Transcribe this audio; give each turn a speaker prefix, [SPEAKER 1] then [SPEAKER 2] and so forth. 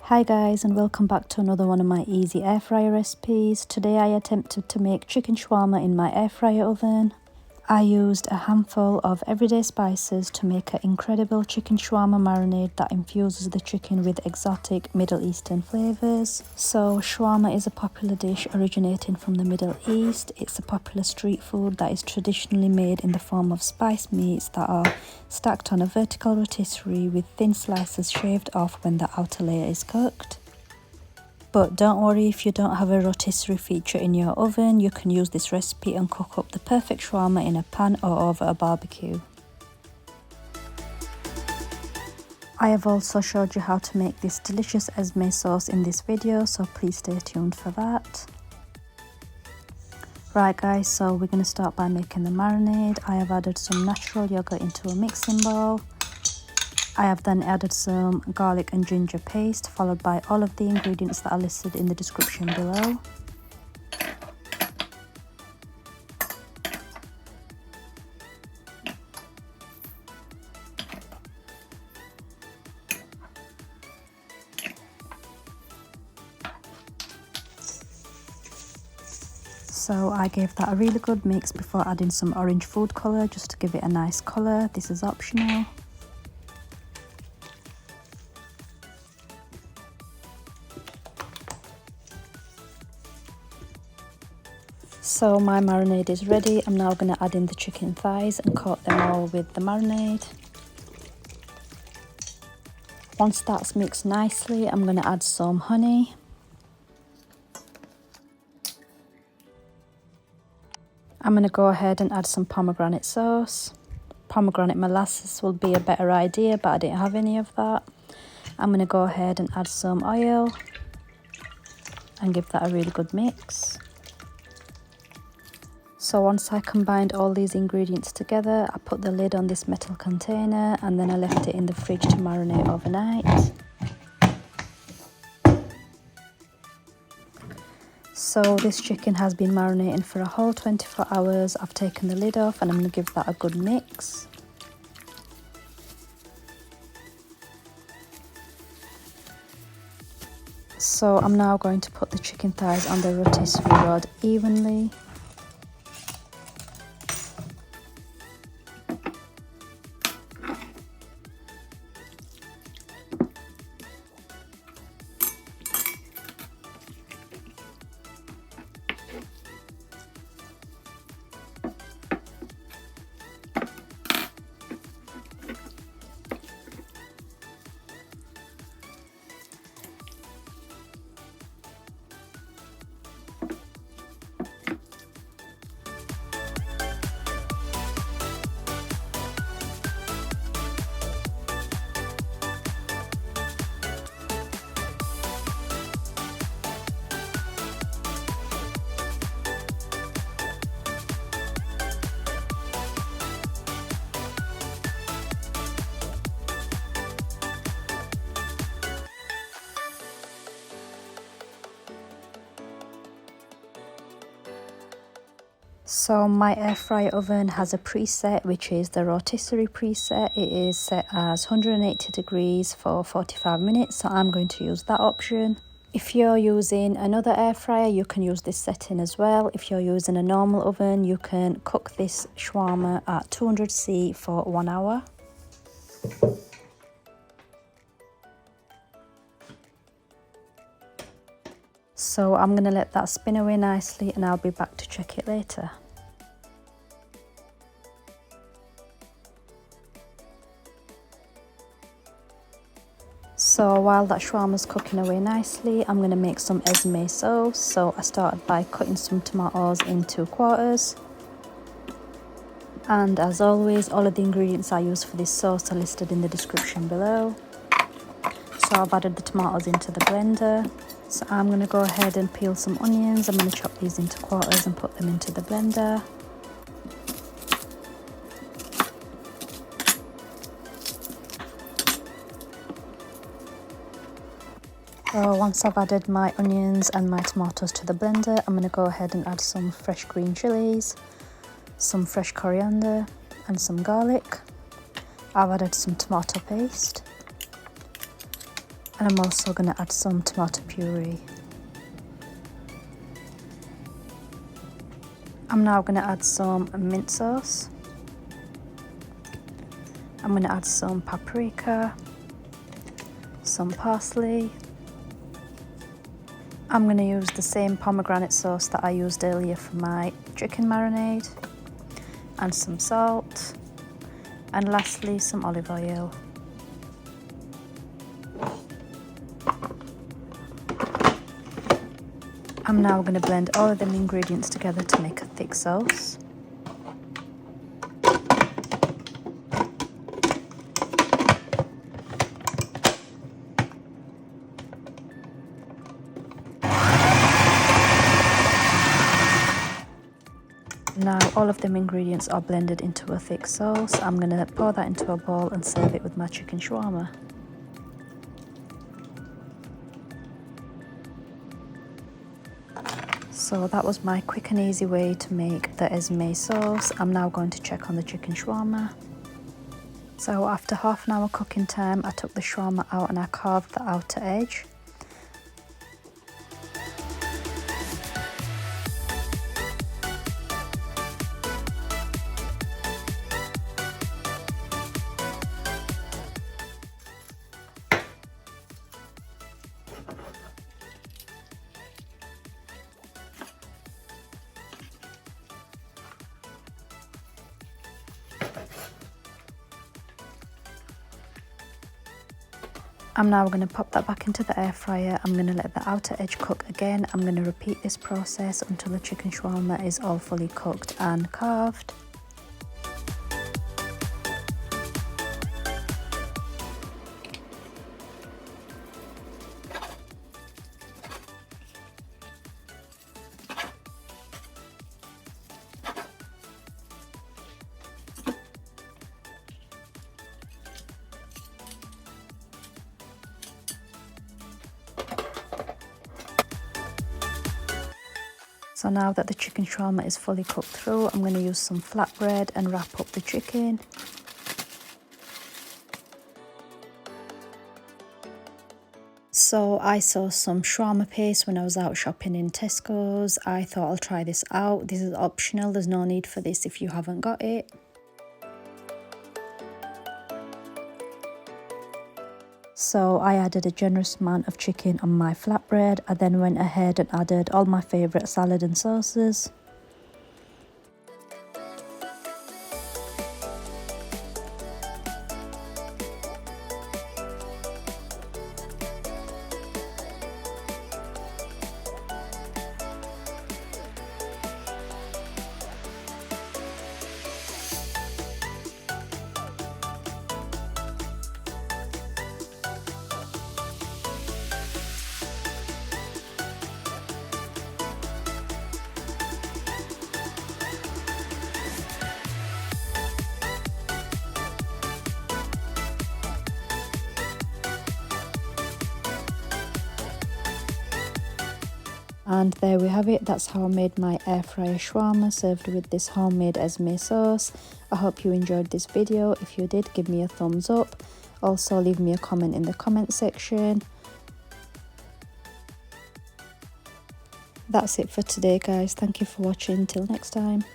[SPEAKER 1] Hi guys, and welcome back to another one of my easy air fryer recipes. Today I attempted to make chicken shawarma in my air fryer oven. I used a handful of everyday spices to make an incredible chicken shawarma marinade that infuses the chicken with exotic Middle Eastern flavours. So shawarma is a popular dish originating from the Middle East. It's a popular street food that is traditionally made in the form of spiced meats that are stacked on a vertical rotisserie with thin slices shaved off when the outer layer is cooked. But don't worry if you don't have a rotisserie feature in your oven, you can use this recipe and cook up the perfect shawarma in a pan or over a barbecue. I have also showed you how to make this delicious Esme sauce in this video, so please stay tuned for that. Right guys, so we're going to start by making the marinade. I have added some natural yogurt into a mixing bowl. I have then added some garlic and ginger paste, followed by all of the ingredients that are listed in the description below. So I gave that a really good mix before adding some orange food colour just to give it a nice colour. This is optional. So my marinade is ready. I'm now going to add in the chicken thighs and coat them all with the marinade. Once that's mixed nicely, I'm going to add some honey. I'm going to go ahead and add some pomegranate sauce. Pomegranate molasses will be a better idea, but I didn't have any of that. I'm going to go ahead and add some oil and give that a really good mix. So once I combined all these ingredients together, I put the lid on this metal container and then I left it in the fridge to marinate overnight. So this chicken has been marinating for a whole 24 hours. I've taken the lid off and I'm going to give that a good mix. So I'm now going to put the chicken thighs on the rotisserie rod evenly. So my air fryer oven has a preset, which is the rotisserie preset. It is set as 180 degrees for 45 minutes, so I'm going to use that option. If you're using another air fryer, you can use this setting as well. If you're using a normal oven, you can cook this shawarma at 200°C for 1 hour. So I'm going to let that spin away nicely and I'll be back to check it later. So while that shawarma's cooking away nicely, I'm going to make some Esme sauce. So I started by cutting some tomatoes into quarters. And as always, all of the ingredients I use for this sauce are listed in the description below. So I've added the tomatoes into the blender. So I'm going to go ahead and peel some onions. I'm going to chop these into quarters and put them into the blender. Once I've added my onions and my tomatoes to the blender, I'm going to go ahead and add some fresh green chilies, some fresh coriander and some garlic. I've added some tomato paste. And I'm also going to add some tomato puree. I'm now going to add some mint sauce. I'm going to add some paprika, some parsley. I'm going to use the same pomegranate sauce that I used earlier for my chicken marinade, and some salt, and lastly some olive oil. I'm now going to blend all of them ingredients together to make a thick sauce. Now all of them ingredients are blended into a thick sauce. I'm going to pour that into a bowl and serve it with my chicken shawarma. So that was my quick and easy way to make the Esme sauce. I'm now going to check on the chicken shawarma. So after half an hour cooking time, I took the shawarma out and I carved the outer edge. I'm now going to pop that back into the air fryer. I'm going to let the outer edge cook again. I'm going to repeat this process until the chicken shawarma is all fully cooked and carved. So now that the chicken shawarma is fully cooked through, I'm going to use some flatbread and wrap up the chicken. So I saw some shawarma paste when I was out shopping in Tesco's. I thought I'll try this out. This is optional, there's no need for this if you haven't got it. So I added a generous amount of chicken on my flatbread. I then went ahead and added all my favourite salad and sauces. And there we have it. That's how I made my air fryer shawarma served with this homemade Esme sauce. I hope you enjoyed this video. If you did, give me a thumbs up. Also leave me a comment in the comment section. That's it for today, guys. Thank you for watching. Till next time.